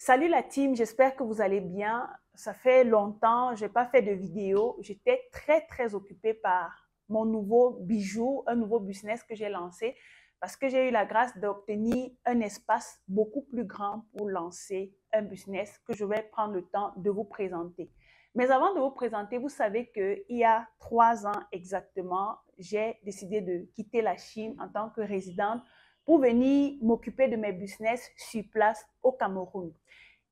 Salut la team, j'espère que vous allez bien. Ça fait longtemps, je n'ai pas fait de vidéo. J'étais très occupée par mon nouveau bijou, un nouveau business que j'ai lancé parce que j'ai eu la grâce d'obtenir un espace beaucoup plus grand pour lancer un business que je vais prendre le temps de vous présenter. Mais avant de vous présenter, vous savez qu'il y a 3 ans exactement, j'ai décidé de quitter la Chine en tant que résidente pour venir m'occuper de mes business sur place au Cameroun.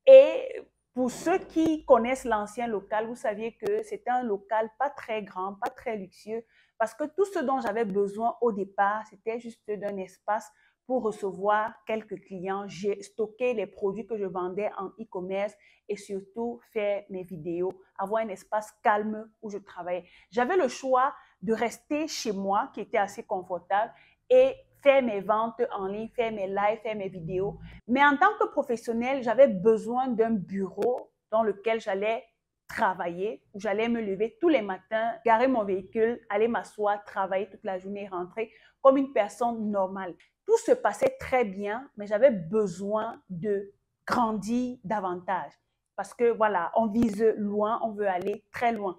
Et pour ceux qui connaissent l'ancien local, vous saviez que c'était un local pas très grand, pas très luxueux, parce que tout ce dont j'avais besoin au départ, c'était juste d'un espace pour recevoir quelques clients, j'ai stocké les produits que je vendais en e-commerce et surtout faire mes vidéos, avoir un espace calme où je travaillais. J'avais le choix de rester chez moi, qui était assez confortable, et faire mes ventes en ligne, faire mes lives, faire mes vidéos. Mais en tant que professionnel, j'avais besoin d'un bureau dans lequel j'allais travailler, où j'allais me lever tous les matins, garer mon véhicule, aller m'asseoir, travailler toute la journée, rentrer comme une personne normale. Tout se passait très bien, mais j'avais besoin de grandir davantage. Parce que voilà, on vise loin, on veut aller très loin.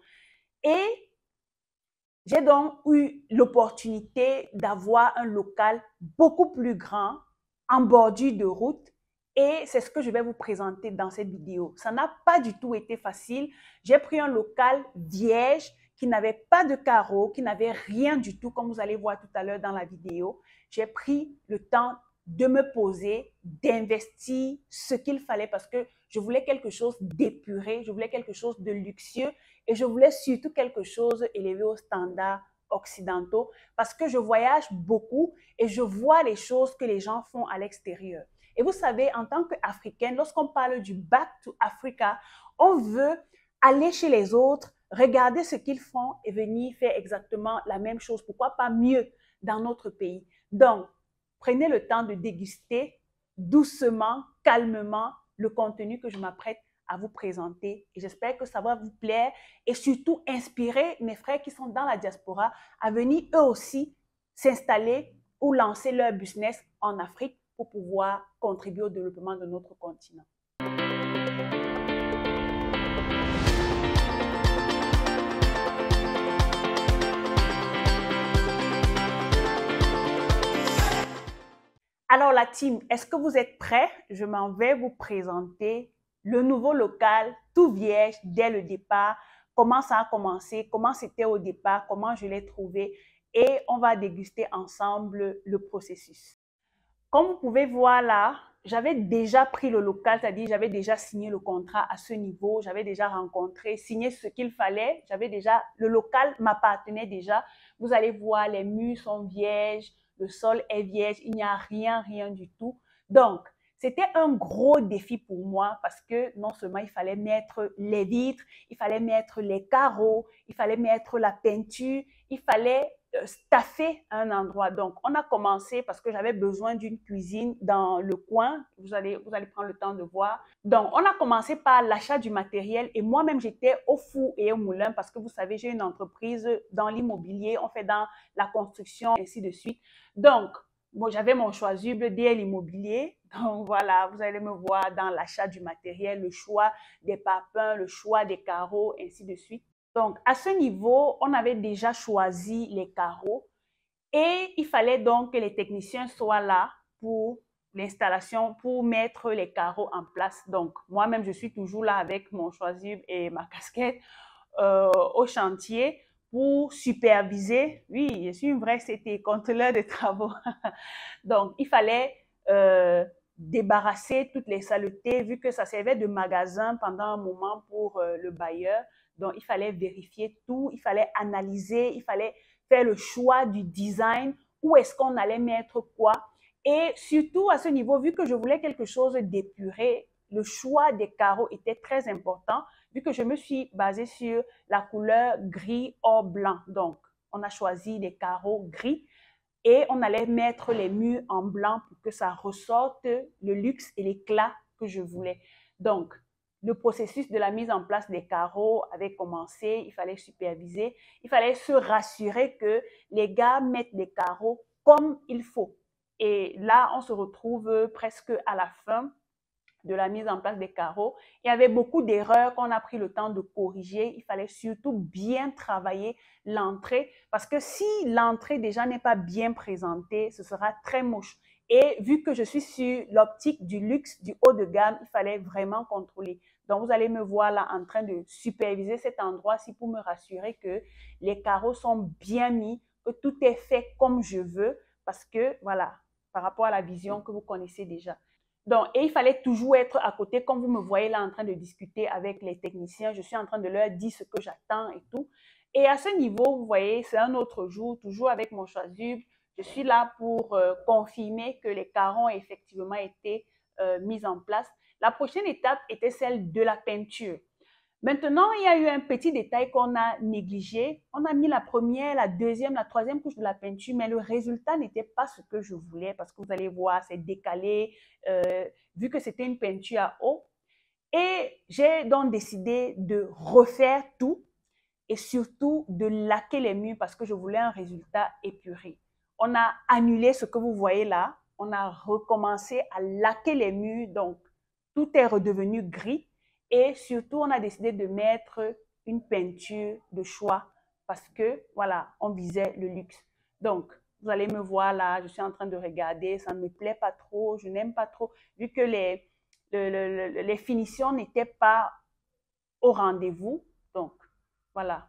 Et j'ai donc eu l'opportunité d'avoir un local beaucoup plus grand, en bordure de route, et c'est ce que je vais vous présenter dans cette vidéo. Ça n'a pas du tout été facile. J'ai pris un local vierge qui n'avait pas de carreaux, qui n'avait rien du tout, comme vous allez voir tout à l'heure dans la vidéo. J'ai pris le temps de me poser, d'investir ce qu'il fallait parce que je voulais quelque chose d'épuré, je voulais quelque chose de luxueux et je voulais surtout quelque chose élevé aux standards occidentaux parce que je voyage beaucoup et je vois les choses que les gens font à l'extérieur. Et vous savez, en tant qu'Africaine, lorsqu'on parle du Back to Africa, on veut aller chez les autres, regarder ce qu'ils font et venir faire exactement la même chose. Pourquoi pas mieux dans notre pays? Donc, prenez le temps de déguster doucement, calmement le contenu que je m'apprête à vous présenter. Et j'espère que ça va vous plaire et surtout inspirer mes frères qui sont dans la diaspora à venir eux aussi s'installer ou lancer leur business en Afrique pour pouvoir contribuer au développement de notre continent. Alors la team, est-ce que vous êtes prêts? Je m'en vais vous présenter le nouveau local, tout vierge dès le départ, comment ça a commencé, comment c'était au départ, comment je l'ai trouvé et on va déguster ensemble le processus. Comme vous pouvez voir là, j'avais déjà pris le local, c'est-à-dire j'avais déjà signé le contrat à ce niveau, j'avais déjà rencontré, signé ce qu'il fallait, j'avais déjà, le local m'appartenait déjà. Vous allez voir, les murs sont vierges, le sol est vierge, il n'y a rien du tout. Donc, c'était un gros défi pour moi parce que non seulement il fallait mettre les vitres, il fallait mettre les carreaux, il fallait mettre la peinture, il fallait staffer un endroit. Donc, on a commencé parce que j'avais besoin d'une cuisine dans le coin. Vous allez prendre le temps de voir. Donc, on a commencé par l'achat du matériel et moi-même, j'étais au four et au moulin parce que vous savez, j'ai une entreprise dans l'immobilier, on fait dans la construction, ainsi de suite. Donc, bon, j'avais mon choix-cible DL Immobilier. Donc, voilà, vous allez me voir dans l'achat du matériel, le choix des papins, le choix des carreaux, ainsi de suite. Donc, à ce niveau, on avait déjà choisi les carreaux et il fallait donc que les techniciens soient là pour l'installation, pour mettre les carreaux en place. Donc, moi-même, je suis toujours là avec mon choix-cible et ma casquette au chantier pour superviser. Oui, je suis une vraie CT, contrôleur de travaux. Donc, il fallait débarrasser toutes les saletés, vu que ça servait de magasin pendant un moment pour le bailleur. Donc, il fallait vérifier tout, il fallait analyser, il fallait faire le choix du design, où est-ce qu'on allait mettre quoi. Et surtout, à ce niveau, vu que je voulais quelque chose d'épuré, le choix des carreaux était très important, vu que je me suis basée sur la couleur gris or blanc. Donc, on a choisi des carreaux gris et on allait mettre les murs en blanc pour que ça ressorte le luxe et l'éclat que je voulais. Donc, le processus de la mise en place des carreaux avait commencé, il fallait superviser, il fallait se rassurer que les gars mettent les carreaux comme il faut. Et là, on se retrouve presque à la fin de la mise en place des carreaux. Il y avait beaucoup d'erreurs qu'on a pris le temps de corriger. Il fallait surtout bien travailler l'entrée parce que si l'entrée déjà n'est pas bien présentée, ce sera très moche. Et vu que je suis sur l'optique du luxe, du haut de gamme, il fallait vraiment contrôler. Donc, vous allez me voir là en train de superviser cet endroit-ci pour me rassurer que les carreaux sont bien mis, que tout est fait comme je veux parce que, voilà, par rapport à la vision que vous connaissez déjà. Donc, et il fallait toujours être à côté, comme vous me voyez là en train de discuter avec les techniciens, je suis en train de leur dire ce que j'attends et tout. Et à ce niveau, vous voyez, c'est un autre jour, toujours avec mon chasuble. Je suis là pour confirmer que les carreaux ont effectivement été mis en place. La prochaine étape était celle de la peinture. Maintenant, il y a eu un petit détail qu'on a négligé. On a mis la première, la deuxième, la troisième couche de la peinture, mais le résultat n'était pas ce que je voulais parce que vous allez voir, c'est décalé, vu que c'était une peinture à eau. Et j'ai donc décidé de refaire tout et surtout de laquer les murs parce que je voulais un résultat épuré. On a annulé ce que vous voyez là. On a recommencé à laquer les murs, donc tout est redevenu gris. Et surtout, on a décidé de mettre une peinture de choix parce que, voilà, on visait le luxe. Donc, vous allez me voir là, je suis en train de regarder, ça ne me plaît pas trop, je n'aime pas trop, vu que les finitions n'étaient pas au rendez-vous. Donc, voilà.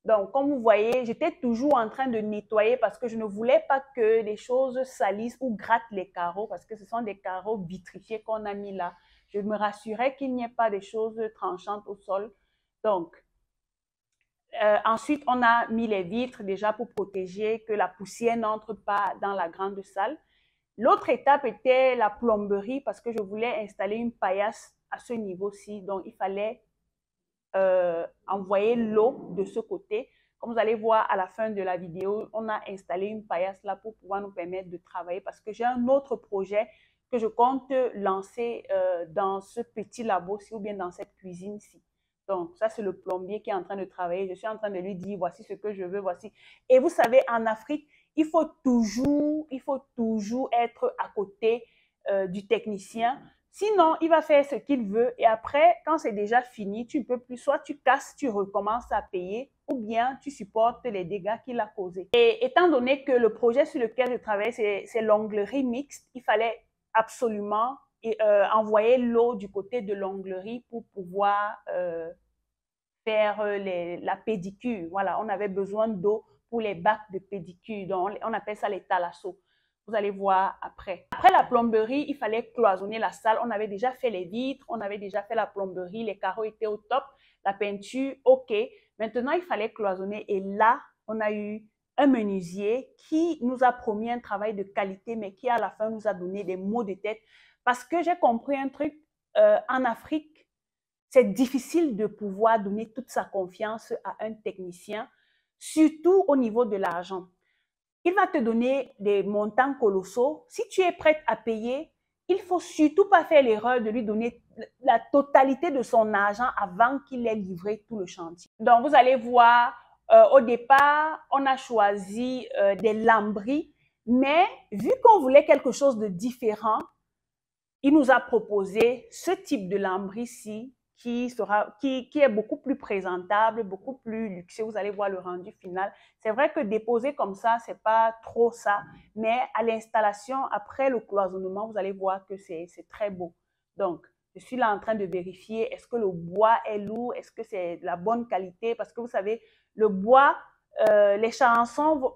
Donc, comme vous voyez, j'étais toujours en train de nettoyer parce que je ne voulais pas que les choses salissent ou grattent les carreaux parce que ce sont des carreaux vitrifiés qu'on a mis là. Je me rassurais qu'il n'y ait pas des choses tranchantes au sol. Donc, ensuite, on a mis les vitres déjà pour protéger que la poussière n'entre pas dans la grande salle. L'autre étape était la plomberie parce que je voulais installer une paillasse à ce niveau-ci. Donc, il fallait envoyer l'eau de ce côté. Comme vous allez voir à la fin de la vidéo, on a installé une paillasse là pour pouvoir nous permettre de travailler parce que j'ai un autre projet que je compte lancer dans ce petit labo-ci ou bien dans cette cuisine-ci. Donc, ça, c'est le plombier qui est en train de travailler. Je suis en train de lui dire, voici ce que je veux, voici. Et vous savez, en Afrique, il faut toujours être à côté du technicien. Sinon, il va faire ce qu'il veut et après, quand c'est déjà fini, tu ne peux plus, soit tu casses, tu recommences à payer ou bien tu supportes les dégâts qu'il a causés. Et étant donné que le projet sur lequel je travaille, c'est l'onglerie mixte, il fallait absolument envoyer l'eau du côté de l'onglerie pour pouvoir faire la pédicure. Voilà, on avait besoin d'eau pour les bacs de pédicure. Donc, on appelle ça les thalassos. Vous allez voir après. Après la plomberie, il fallait cloisonner la salle. On avait déjà fait les vitres, on avait déjà fait la plomberie, les carreaux étaient au top, la peinture, ok. Maintenant, il fallait cloisonner. Et là, on a eu un menuisier qui nous a promis un travail de qualité, mais qui à la fin nous a donné des maux de tête. Parce que j'ai compris un truc, en Afrique, c'est difficile de pouvoir donner toute sa confiance à un technicien, surtout au niveau de l'argent. Il va te donner des montants colossaux. Si tu es prête à payer, il ne faut surtout pas faire l'erreur de lui donner la totalité de son argent avant qu'il ait livré tout le chantier. Donc, vous allez voir, au départ, on a choisi des lambris, mais vu qu'on voulait quelque chose de différent, il nous a proposé ce type de lambris-ci qui est beaucoup plus présentable, beaucoup plus luxueux. Vous allez voir le rendu final. C'est vrai que déposer comme ça, c'est pas trop ça, mais à l'installation, après le cloisonnement, vous allez voir que c'est très beau. Donc, je suis là en train de vérifier, est-ce que le bois est lourd, est-ce que c'est de la bonne qualité, parce que vous savez, le bois, les charançons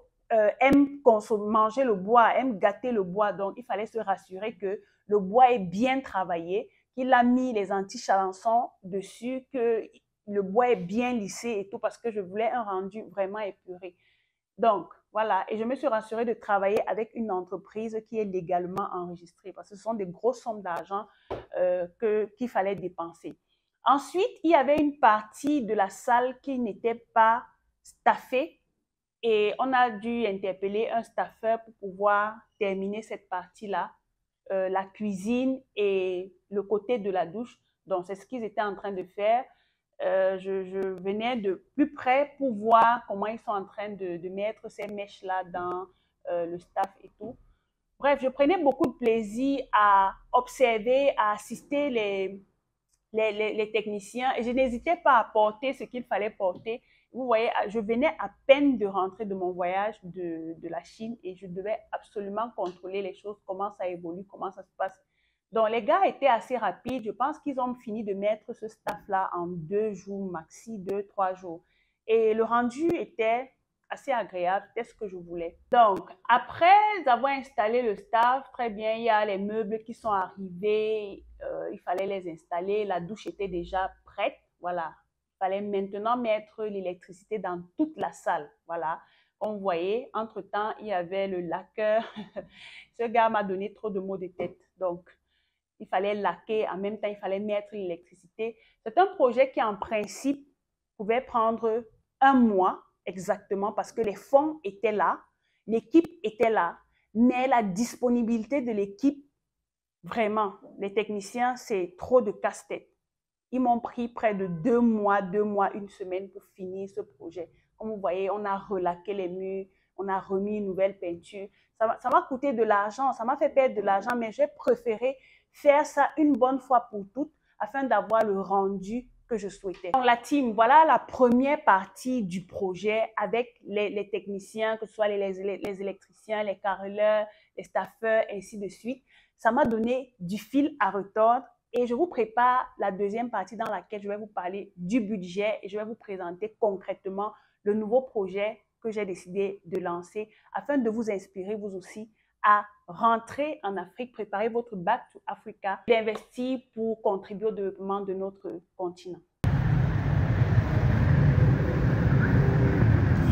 aiment manger le bois, aiment gâter le bois, donc il fallait se rassurer que le bois est bien travaillé, qu'il a mis les anti-charançons dessus, que le bois est bien lissé et tout, parce que je voulais un rendu vraiment épuré. Donc, voilà, et je me suis rassurée de travailler avec une entreprise qui est légalement enregistrée, parce que ce sont des grosses sommes d'argent qu'il fallait dépenser. Ensuite, il y avait une partie de la salle qui n'était pas staffée, et on a dû interpeller un staffeur pour pouvoir terminer cette partie-là, la cuisine et le côté de la douche. Donc, c'est ce qu'ils étaient en train de faire. Je venais de plus près pour voir comment ils sont en train de mettre ces mèches-là dans le staff et tout. Bref, je prenais beaucoup de plaisir à observer, à assister les techniciens et je n'hésitais pas à porter ce qu'il fallait porter. Vous voyez, je venais à peine de rentrer de mon voyage de la Chine et je devais absolument contrôler les choses, comment ça évolue, comment ça se passe. Donc, les gars étaient assez rapides. Je pense qu'ils ont fini de mettre ce staff-là en 2 jours, maxi 2, 3 jours. Et le rendu était assez agréable, c'était ce que je voulais. Donc, après avoir installé le staff, très bien, il y a les meubles qui sont arrivés, il fallait les installer, la douche était déjà prête, voilà. Il fallait maintenant mettre l'électricité dans toute la salle, voilà. Comme vous voyez, entre-temps, il y avait le laqueur. Ce gars m'a donné trop de maux de tête, donc il fallait laquer, en même temps, il fallait mettre l'électricité. C'est un projet qui, en principe, pouvait prendre 1 mois, exactement, parce que les fonds étaient là, l'équipe était là, mais la disponibilité de l'équipe, vraiment, les techniciens, c'est trop de casse-tête. Ils m'ont pris près de 2 mois, 1 semaine pour finir ce projet. Comme vous voyez, on a relaqué les murs, on a remis une nouvelle peinture. Ça m'a coûté de l'argent, ça m'a fait perdre de l'argent, mais j'ai préféré faire ça une bonne fois pour toutes afin d'avoir le rendu que je souhaitais. Donc, la team, voilà la première partie du projet avec les techniciens, que ce soit les électriciens, les carreleurs, les staffeurs, ainsi de suite. Ça m'a donné du fil à retordre et je vous prépare la deuxième partie dans laquelle je vais vous parler du budget et je vais vous présenter concrètement le nouveau projet que j'ai décidé de lancer afin de vous inspirer vous aussi à rentrer en Afrique, préparer votre Back to Africa et investir pour contribuer au développement de notre continent.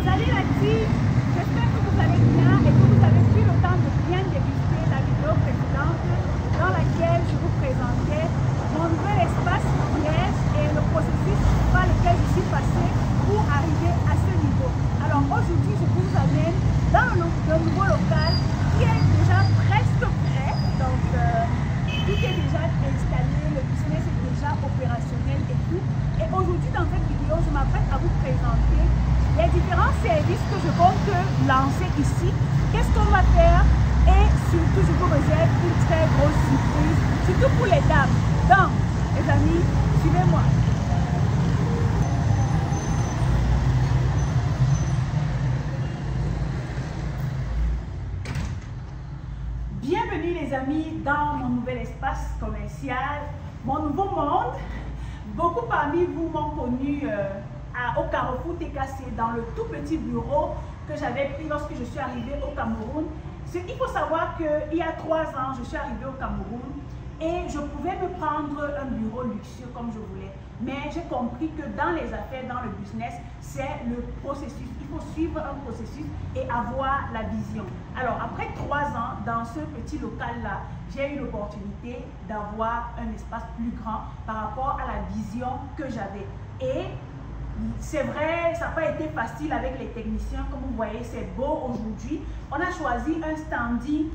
Salut la team, j'espère que vous allez bien et que vous avez pris le temps de bien déguster la vidéo précédente dans laquelle je vous présentais mon nouvel espace piège et le processus par lequel je suis passée pour arriver à ce niveau. Alors aujourd'hui, je vous amène dans le nouveau local qui est déjà presque prêt, donc tout est déjà installé, le business est déjà opérationnel et tout. Et aujourd'hui dans cette vidéo, je m'apprête à vous présenter les différents services que je compte lancer ici, qu'est-ce qu'on va faire et surtout je vous réserve une très grosse surprise, surtout pour les dames. Donc les amis, suivez-moi. Bienvenue les amis dans mon nouvel espace commercial, mon nouveau monde. Beaucoup parmi vous m'ont connu au Carrefour TKC dans le tout petit bureau que j'avais pris lorsque je suis arrivée au Cameroun. Il faut savoir qu'il y a 3 ans, je suis arrivée au Cameroun et je pouvais me prendre un bureau luxueux comme je voulais. Mais j'ai compris que dans les affaires, dans le business, c'est le processus. Il faut suivre un processus et avoir la vision. Alors, après 3 ans, dans ce petit local-là, j'ai eu l'opportunité d'avoir un espace plus grand par rapport à la vision que j'avais. Et c'est vrai, ça n'a pas été facile avec les techniciens. Comme vous voyez, c'est beau aujourd'hui. On a choisi un standing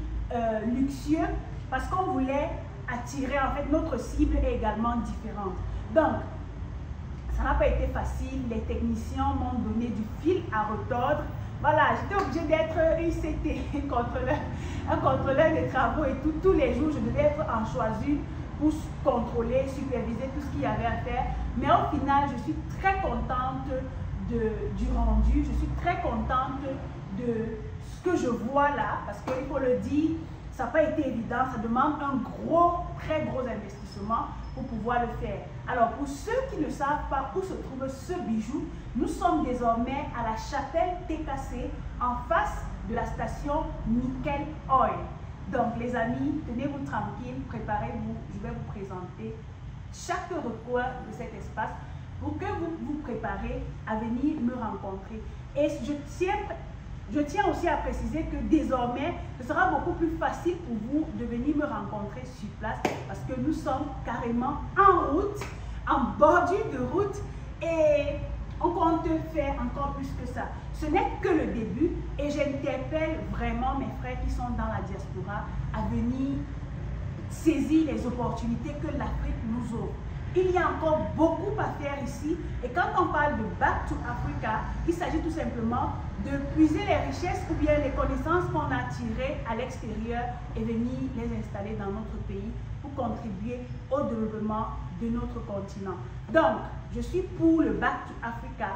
luxueux parce qu'on voulait attirer, en fait, notre cible est également différente. Donc, ça n'a pas été facile. Les techniciens m'ont donné du fil à retordre. Voilà, j'étais obligée d'être UCT, un contrôleur des travaux et tout. Tous les jours, je devais être en choisie pour contrôler, superviser tout ce qu'il y avait à faire. Mais au final, je suis très contente du rendu. Je suis très contente de ce que je vois là. Parce qu'il faut le dire, ça n'a pas été évident. Ça demande un très gros investissement pour pouvoir le faire. Alors, pour ceux qui ne savent pas où se trouve ce bijou, nous sommes désormais à la chapelle TKC en face de la station Nickel Oil. Donc, les amis, tenez-vous tranquilles, préparez-vous. Je vais vous présenter chaque recoin de cet espace pour que vous vous préparez à venir me rencontrer. Et je tiens aussi à préciser que désormais, ce sera beaucoup plus facile pour vous de venir me rencontrer sur place parce que nous sommes carrément en route, en bordure de route et on compte faire encore plus que ça. Ce n'est que le début et j'interpelle vraiment mes frères qui sont dans la diaspora à venir saisir les opportunités que l'Afrique nous offre. Il y a encore beaucoup à faire ici. Et quand on parle de Back to Africa, il s'agit tout simplement de puiser les richesses ou bien les connaissances qu'on a tirées à l'extérieur et venir les installer dans notre pays pour contribuer au développement de notre continent. Donc, je suis pour le Back to Africa.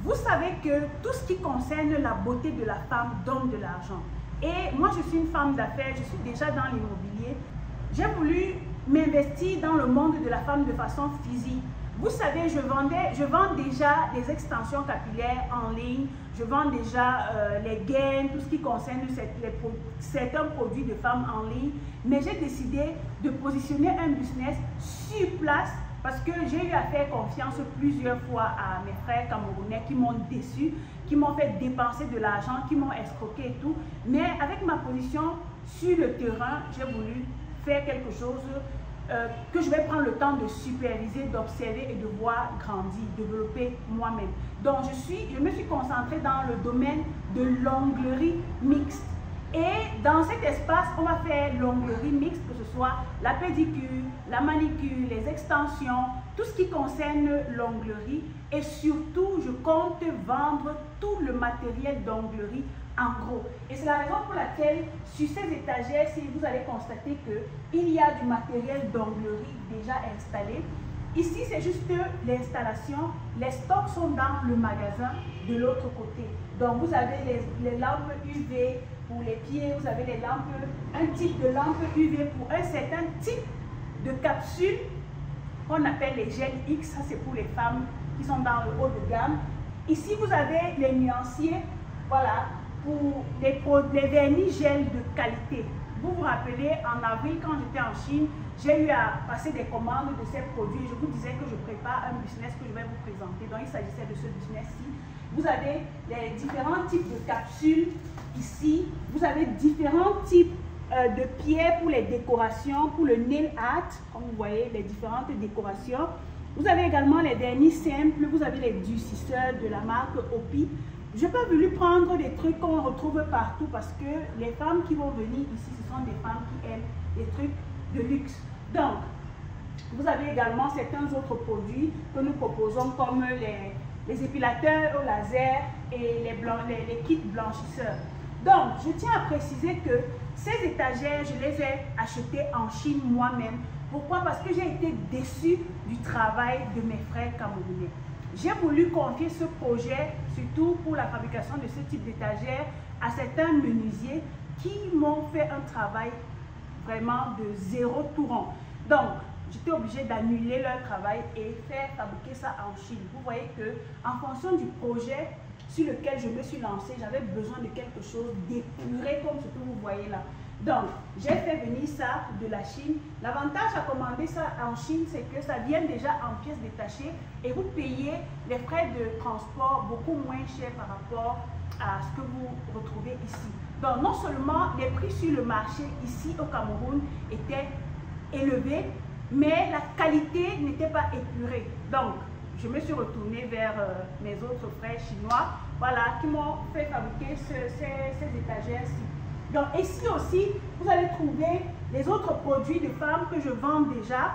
Vous savez que tout ce qui concerne la beauté de la femme donne de l'argent. Et moi, je suis une femme d'affaires, je suis déjà dans l'immobilier. J'ai voulu m'investir dans le monde de la femme de façon physique. Vous savez, je vends déjà des extensions capillaires en ligne, je vends déjà les gaines, tout ce qui concerne certains produits de femmes en ligne. Mais j'ai décidé de positionner un business sur place parce que j'ai eu à faire confiance plusieurs fois à mes frères camerounais qui m'ont déçu, qui m'ont fait dépenser de l'argent, qui m'ont escroqué et tout. Mais avec ma position sur le terrain, j'ai voulu faire quelque chose que je vais prendre le temps de superviser, d'observer et de voir grandir, développer moi-même. Donc, je me suis concentrée dans le domaine de l'onglerie mixte. Et dans cet espace, on va faire l'onglerie mixte, que ce soit la pédicure, la manicure, les extensions, tout ce qui concerne l'onglerie. Et surtout, je compte vendre tout le matériel d'onglerie en gros. Et c'est la raison pour laquelle, sur ces étagères, si vous allez constater qu'il y a du matériel d'onglerie déjà installé. Ici, c'est juste l'installation. Les stocks sont dans le magasin de l'autre côté. Donc, vous avez les lampes UV pour les pieds, vous avez les lampes, un type de lampe UV pour un certain type de capsule qu'on appelle les gels X. Ça, c'est pour les femmes qui sont dans le haut de gamme. Ici, vous avez les nuanciers, voilà, pour les vernis gel de qualité. Vous vous rappelez, en avril, quand j'étais en Chine, j'ai eu à passer des commandes de ces produits. Je vous disais que je prépare un business que je vais vous présenter. Donc, il s'agissait de ce business-ci. Vous avez les différents types de capsules ici. Vous avez différents types de pierres pour les décorations, pour le nail art. Comme vous voyez, les différentes décorations. Vous avez également les vernis simples. Vous avez les durcisseurs de la marque Opi. Je n'ai pas voulu prendre des trucs qu'on retrouve partout parce que les femmes qui vont venir ici, ce sont des femmes qui aiment les trucs de luxe. Donc, vous avez également certains autres produits que nous proposons comme les épilateurs au laser et les kits blanchisseurs. Donc, je tiens à préciser que ces étagères, je les ai achetées en Chine moi-même. Pourquoi? Parce que j'ai été déçue du travail de mes frères camerounais. J'ai voulu confier ce projet, surtout pour la fabrication de ce type d'étagère, à certains menuisiers qui m'ont fait un travail vraiment de zéro tout rond. Donc, j'étais obligée d'annuler leur travail et faire fabriquer ça en Chine. Vous voyez que, en fonction du projet sur lequel je me suis lancée, j'avais besoin de quelque chose d'épuré comme ce que vous voyez là. Donc, j'ai fait venir ça de la Chine. L'avantage à commander ça en Chine, c'est que ça vient déjà en pièces détachées et vous payez les frais de transport beaucoup moins chers par rapport à ce que vous retrouvez ici. Donc, non seulement les prix sur le marché ici au Cameroun étaient élevés, mais la qualité n'était pas épurée. Donc, je me suis retournée vers mes autres frères chinois, voilà, qui m'ont fait fabriquer ces étagères-ci. Donc ici aussi, vous allez trouver les autres produits de femmes que je vends déjà,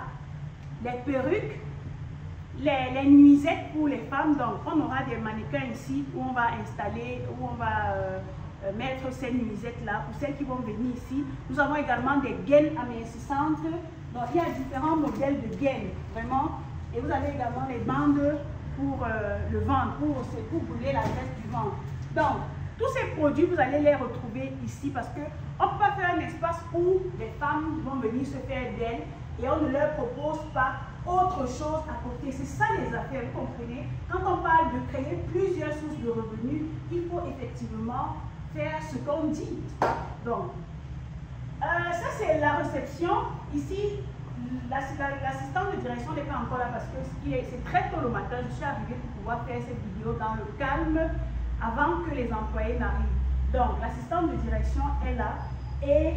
les perruques, les nuisettes pour les femmes. Donc on aura des mannequins ici où on va installer, où on va mettre ces nuisettes-là pour celles qui vont venir ici. Nous avons également des gaines amincissantes. Donc il y a différents modèles de gaines, vraiment. Et vous avez également les bandes pour le ventre, pour brûler la graisse du ventre. Donc, tous ces produits, vous allez les retrouver ici parce qu'on ne peut pas faire un espace où les femmes vont venir se faire d'elles et on ne leur propose pas autre chose à côté. C'est ça les affaires, vous comprenez? Quand on parle de créer plusieurs sources de revenus, il faut effectivement faire ce qu'on dit. Donc, ça c'est la réception. Ici, l'assistante de direction n'est pas encore là parce que c'est très tôt le matin. Je suis arrivée pour pouvoir faire cette vidéo dans le calme avant que les employés n'arrivent. Donc, l'assistante de direction est là et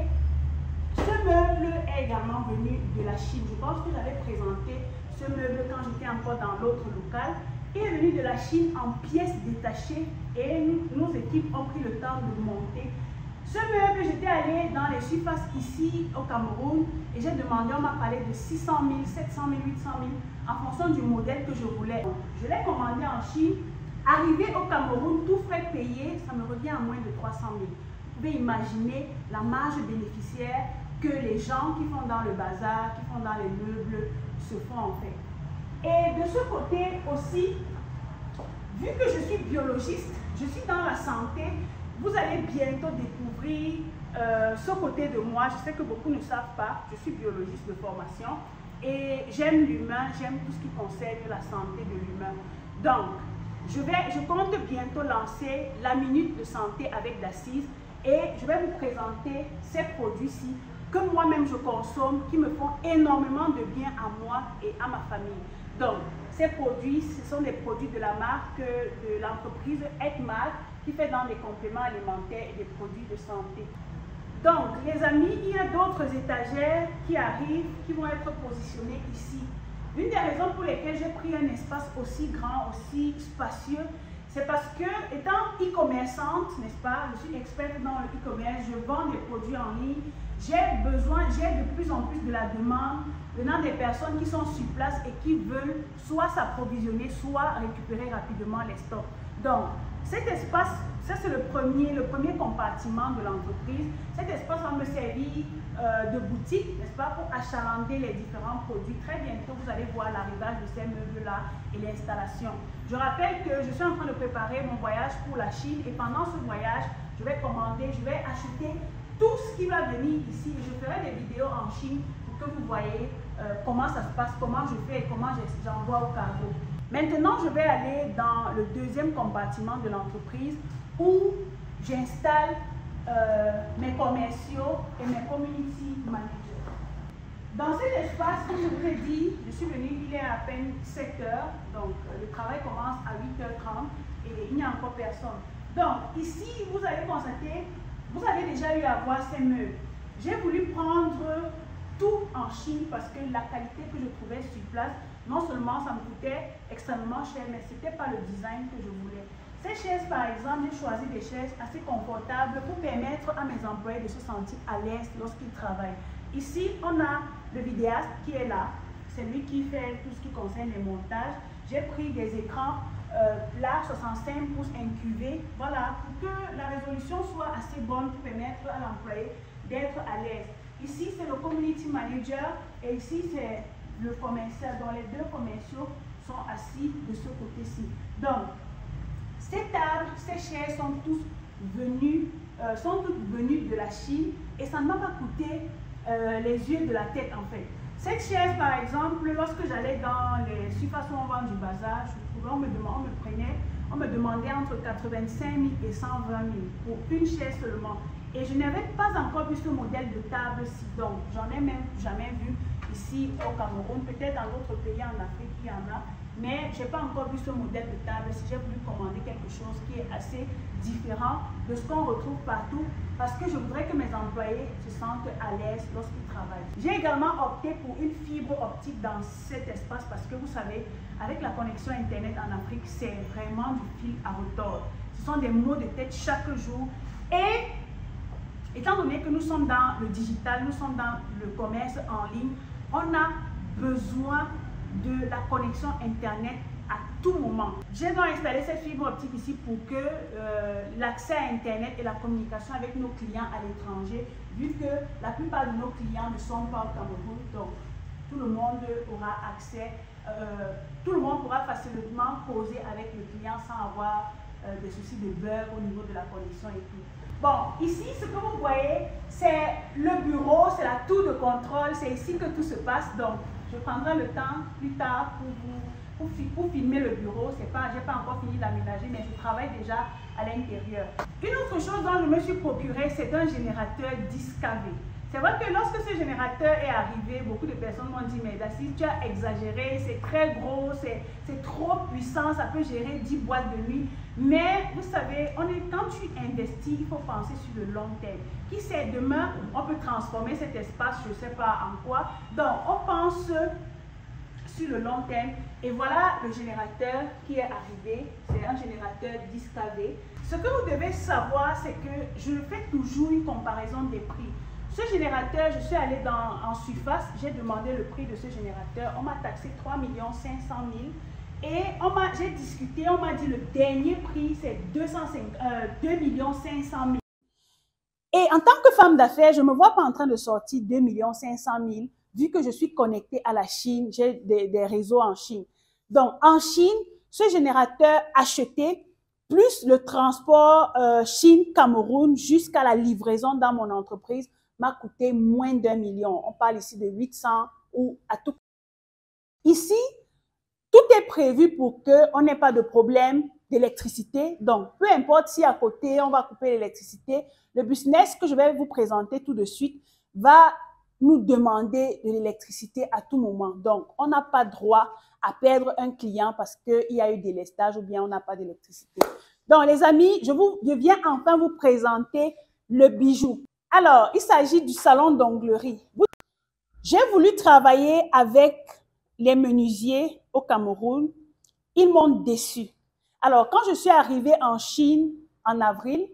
ce meuble est également venu de la Chine. Je pense que j'avais présenté ce meuble quand j'étais encore dans l'autre local Il est venu de la Chine en pièces détachées et nos équipes ont pris le temps de le monter. Ce meuble, j'étais allée dans les surfaces ici au Cameroun et j'ai demandé, on m'a parlé de 600 000, 700 000, 800 000 en fonction du modèle que je voulais. Je l'ai commandé en Chine. Arrivé au Cameroun, tout frais payé, ça me revient à moins de 300 000. Vous pouvez imaginer la marge bénéficiaire que les gens qui font dans le bazar, qui font dans les meubles, se font en fait. Et de ce côté aussi, vu que je suis biologiste, je suis dans la santé, vous allez bientôt découvrir ce côté de moi. Je sais que beaucoup ne savent pas, je suis biologiste de formation et j'aime l'humain, j'aime tout ce qui concerne la santé de l'humain. Donc, je compte bientôt lancer la minute de santé avec Daciz et je vais vous présenter ces produits-ci que moi-même je consomme, qui me font énormément de bien à moi et à ma famille. Donc, ces produits, ce sont des produits de la marque, de l'entreprise Edmark, qui fait dans des compléments alimentaires et des produits de santé. Donc, les amis, il y a d'autres étagères qui arrivent, qui vont être positionnées ici. L'une des raisons pour lesquelles j'ai pris un espace aussi grand, aussi spacieux, c'est parce que, étant e-commerçante, n'est-ce pas, je suis experte dans le e-commerce, je vends des produits en ligne, j'ai de plus en plus de la demande venant des personnes qui sont sur place et qui veulent soit s'approvisionner, soit récupérer rapidement les stocks. Donc, cet espace, ça c'est le premier compartiment de l'entreprise. Cet espace va me servir de boutique, n'est-ce pas, pour achalander les différents produits. Très bientôt, vous allez voir l'arrivage de ces meubles-là et l'installation. Je rappelle que je suis en train de préparer mon voyage pour la Chine et pendant ce voyage, je vais commander, je vais acheter tout ce qui va venir ici. Je ferai des vidéos en Chine pour que vous voyez comment ça se passe, comment je fais et comment j'envoie au cargo. Maintenant, je vais aller dans le deuxième compartiment de l'entreprise où j'installe mes commerciaux et mes community managers. Dans cet espace, comme je vous l'ai dit, je suis venue, il est à peine 7 heures, donc le travail commence à 8h30 et il n'y a encore personne. Donc ici, vous allez constater, vous avez déjà eu à voir ces meubles. J'ai voulu prendre tout en Chine parce que la qualité que je trouvais sur place, non seulement ça me coûtait extrêmement cher, mais ce n'était pas le design que je voulais. Ces chaises, par exemple, j'ai choisi des chaises assez confortables pour permettre à mes employés de se sentir à l'aise lorsqu'ils travaillent. Ici, on a le vidéaste qui est là. C'est lui qui fait tout ce qui concerne les montages. J'ai pris des écrans large 65 pouces incuvés, voilà, pour que la résolution soit assez bonne pour permettre à l'employé d'être à l'aise. Ici, c'est le community manager et ici, c'est le commercial, dont les deux commerciaux sont assis de ce côté-ci. Donc, ces tables, ces chaises sont toutes venues de la Chine et ça ne m'a pas coûté les yeux de la tête en fait. Cette chaise, par exemple, lorsque j'allais dans les surfaces où on vend du bazar, on me demandait entre 85 000 et 120 000 pour une chaise seulement. Et je n'avais pas encore vu ce modèle de table-ci, donc j'en ai même jamais vu ici au Cameroun, peut-être dans d'autres pays en Afrique il y en a, mais je n'ai pas encore vu ce modèle de table. Si j'ai voulu commander quelque chose qui est assez différent de ce qu'on retrouve partout, parce que je voudrais que mes employés se sentent à l'aise lorsqu'ils travaillent. J'ai également opté pour une fibre optique dans cet espace parce que vous savez, avec la connexion Internet en Afrique, c'est vraiment du fil à retordre. Ce sont des maux de tête chaque jour et étant donné que nous sommes dans le digital, nous sommes dans le commerce en ligne, on a besoin de la connexion Internet à tout moment. J'ai donc installé cette fibre optique ici pour que l'accès à Internet et la communication avec nos clients à l'étranger, vu que la plupart de nos clients ne sont pas au Cameroun, donc tout le monde aura accès, tout le monde pourra facilement causer avec le client sans avoir des soucis de bug au niveau de la connexion et tout. Bon, ici, ce que vous voyez, c'est le bureau, c'est la tour de contrôle, c'est ici que tout se passe. Donc, je prendrai le temps plus tard pour filmer le bureau. Je n'ai pas encore fini d'aménager, mais je travaille déjà à l'intérieur. Une autre chose dont je me suis procuré, c'est un générateur 10 kV. C'est vrai que lorsque ce générateur est arrivé, beaucoup de personnes m'ont dit, mais Daciz, tu as exagéré, c'est très gros, c'est trop puissant, ça peut gérer 10 boîtes de nuit. Mais vous savez, quand tu investis, il faut penser sur le long terme. Qui sait, demain, on peut transformer cet espace, je ne sais pas en quoi. Donc, on pense sur le long terme. Et voilà le générateur qui est arrivé. C'est un générateur 10 kV. Ce que vous devez savoir, c'est que je fais toujours une comparaison des prix. Ce générateur, je suis allée en surface, j'ai demandé le prix de ce générateur. On m'a taxé 3 500 000. Et j'ai discuté, on m'a dit le dernier prix, c'est 2 500 000. Et en tant que femme d'affaires, je ne me vois pas en train de sortir 2 500 000, vu que je suis connectée à la Chine, j'ai des réseaux en Chine. Donc, en Chine, ce générateur acheté, plus le transport Chine-Cameroun jusqu'à la livraison dans mon entreprise, m'a coûté moins d'1 million. On parle ici de 800 ou à tout. Ici, tout est prévu pour qu'on n'ait pas de problème d'électricité. Donc, peu importe si à côté, on va couper l'électricité, le business que je vais vous présenter tout de suite va nous demander de l'électricité à tout moment. Donc, on n'a pas droit à perdre un client parce qu'il y a eu délestage ou bien on n'a pas d'électricité. Donc, les amis, je viens enfin vous présenter le bijou. Alors, il s'agit du salon d'onglerie. J'ai voulu travailler avec les menuisiers au Cameroun. Ils m'ont déçu. Alors, quand je suis arrivée en Chine en avril,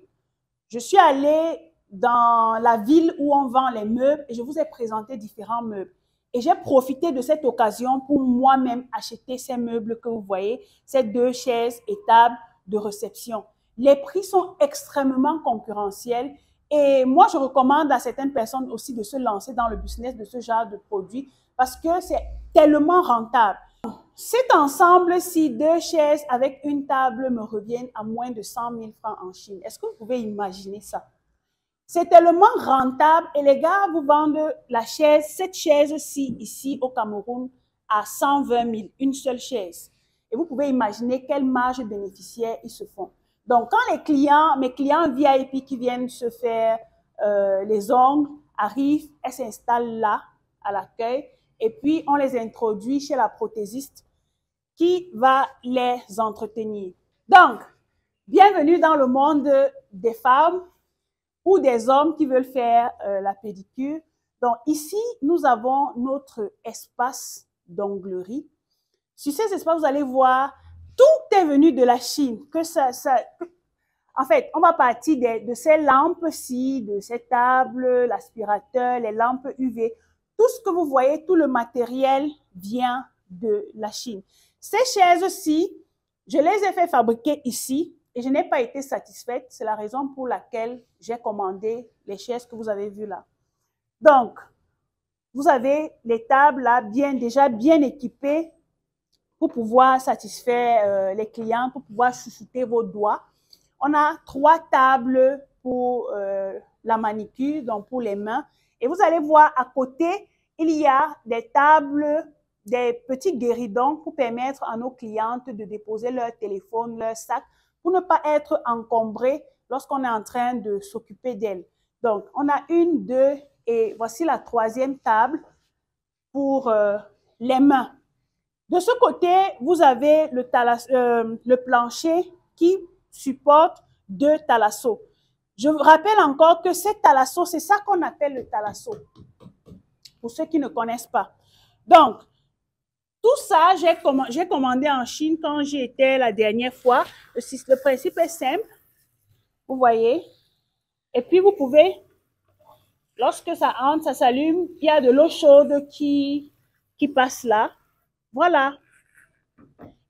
je suis allée dans la ville où on vend les meubles et je vous ai présenté différents meubles. Et j'ai profité de cette occasion pour moi-même acheter ces meubles que vous voyez, ces 2 chaises et tables de réception. Les prix sont extrêmement concurrentiels et moi, je recommande à certaines personnes aussi de se lancer dans le business de ce genre de produits parce que c'est tellement rentable. Cet ensemble-ci, 2 chaises avec une table me reviennent à moins de 100 000 francs en Chine. Est-ce que vous pouvez imaginer ça? C'est tellement rentable et les gars vous vendent la chaise, cette chaise-ci ici au Cameroun à 120 000, une seule chaise. Et vous pouvez imaginer quelle marge bénéficiaire ils se font. Donc, quand mes clients VIP qui viennent se faire les ongles arrivent, elles s'installent là à l'accueil et puis on les introduit chez la prothésiste qui va les entretenir. Donc, bienvenue dans le monde des femmes ou des hommes qui veulent faire la pédicure. Donc, ici, nous avons notre espace d'onglerie. Sur ces espaces, vous allez voir, tout est venu de la Chine. En fait, on va partir de ces lampes-ci, de ces tables, l'aspirateur, les lampes UV. Tout ce que vous voyez, tout le matériel vient de la Chine. Ces chaises-ci, je les ai fait fabriquer ici et je n'ai pas été satisfaite. C'est la raison pour laquelle j'ai commandé les chaises que vous avez vues là. Donc, vous avez les tables là déjà bien équipées pour pouvoir satisfaire les clients, pour pouvoir chouchouter vos doigts. On a 3 tables pour la manicure, donc pour les mains. Et vous allez voir à côté, il y a des tables, des petits guéridons pour permettre à nos clientes de déposer leur téléphone, leur sac, pour ne pas être encombrées lorsqu'on est en train de s'occuper d'elles. Donc, on a 1, 2 et voici la 3e table pour les mains. De ce côté, vous avez le plancher qui supporte 2 thalassos. Je vous rappelle encore que ces thalassos, c'est ça qu'on appelle le thalasso, pour ceux qui ne connaissent pas. Donc, tout ça, j'ai commandé en Chine quand j'y étais la dernière fois. Le principe est simple, vous voyez. Et puis, vous pouvez, lorsque ça entre, ça s'allume, il y a de l'eau chaude qui passe là. Voilà.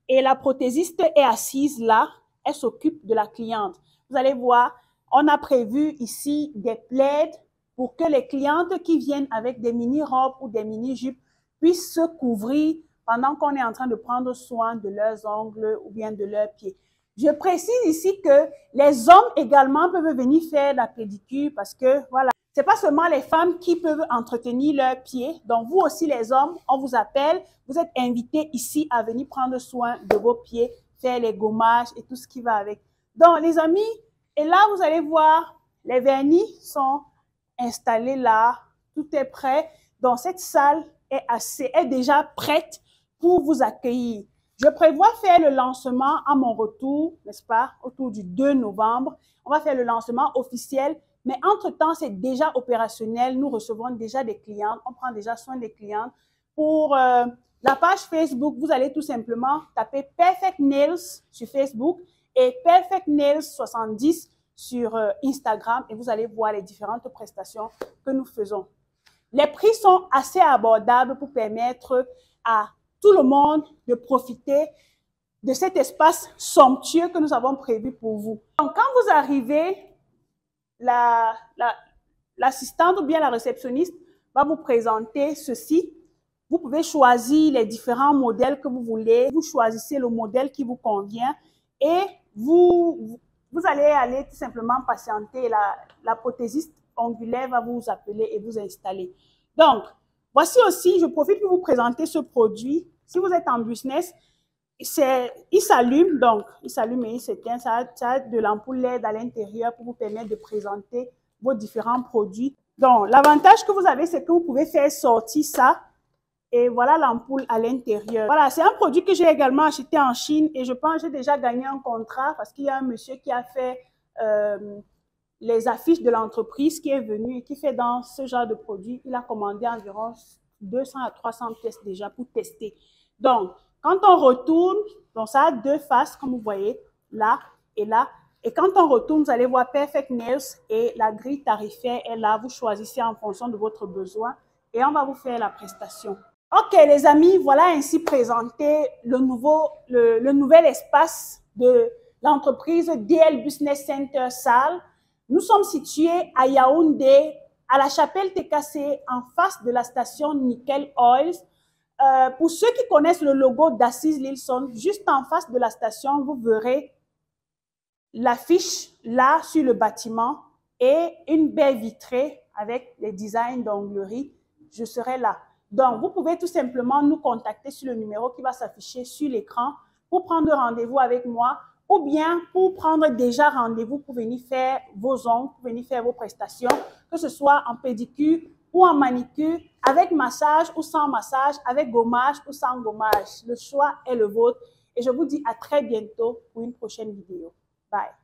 Et la prothésiste est assise là. Elle s'occupe de la cliente. Vous allez voir, on a prévu ici des plaids pour que les clientes qui viennent avec des mini-robes ou des mini-jupes puissent se couvrir pendant qu'on est en train de prendre soin de leurs ongles ou bien de leurs pieds. Je précise ici que les hommes également peuvent venir faire la pédicure parce que, voilà, c'est pas seulement les femmes qui peuvent entretenir leurs pieds. Donc, vous aussi, les hommes, on vous appelle. Vous êtes invités ici à venir prendre soin de vos pieds, faire les gommages et tout ce qui va avec. Donc, les amis, et là, vous allez voir, les vernis sont installés là. Tout est prêt. Donc, cette salle est déjà prête pour vous accueillir. Je prévois faire le lancement à mon retour, n'est-ce pas, autour du 2 novembre. On va faire le lancement officiel, mais entre-temps, c'est déjà opérationnel. Nous recevons déjà des clientes, on prend déjà soin des clientes pour la page Facebook, vous allez tout simplement taper Perfect Nails sur Facebook et Perfect Nails 70 sur Instagram et vous allez voir les différentes prestations que nous faisons. Les prix sont assez abordables pour permettre à tout le monde de profiter de cet espace somptueux que nous avons prévu pour vous. Donc, quand vous arrivez, l'assistante ou bien la réceptionniste va vous présenter ceci. Vous pouvez choisir les différents modèles que vous voulez. Vous choisissez le modèle qui vous convient et vous allez tout simplement patienter. La prothésiste ongulaire va vous appeler et vous installer. Donc, voici aussi, je profite pour vous présenter ce produit. Si vous êtes en business, il s'allume, donc il s'allume et il s'éteint. Ça a de l'ampoule LED à l'intérieur pour vous permettre de présenter vos différents produits. Donc, l'avantage que vous avez, c'est que vous pouvez faire sortir ça et voilà l'ampoule à l'intérieur. Voilà, c'est un produit que j'ai également acheté en Chine et je pense que j'ai déjà gagné un contrat parce qu'il y a un monsieur qui a fait les affiches de l'entreprise qui est venu et qui fait dans ce genre de produit. Il a commandé environ 200 à 300 pièces déjà pour tester. Donc, quand on retourne, donc ça a deux faces, comme vous voyez, là et là. Et quand on retourne, vous allez voir Perfect Nails et la grille tarifaire est là. Vous choisissez en fonction de votre besoin et on va vous faire la prestation. Ok, les amis, voilà ainsi présenté le nouvel espace de l'entreprise DL Business Center Salle. Nous sommes situés à Yaoundé, à la chapelle TKC, en face de la station Nickel Oils. Pour ceux qui connaissent le logo d'Assise Lilson, juste en face de la station, vous verrez l'affiche là sur le bâtiment et une baie vitrée avec les designs d'onglerie. Je serai là. Donc, vous pouvez tout simplement nous contacter sur le numéro qui va s'afficher sur l'écran pour prendre rendez-vous avec moi ou bien pour prendre déjà rendez-vous pour venir faire vos ongles, pour venir faire vos prestations, que ce soit en pédicure ou en manicure, avec massage ou sans massage, avec gommage ou sans gommage. Le choix est le vôtre et je vous dis à très bientôt pour une prochaine vidéo. Bye.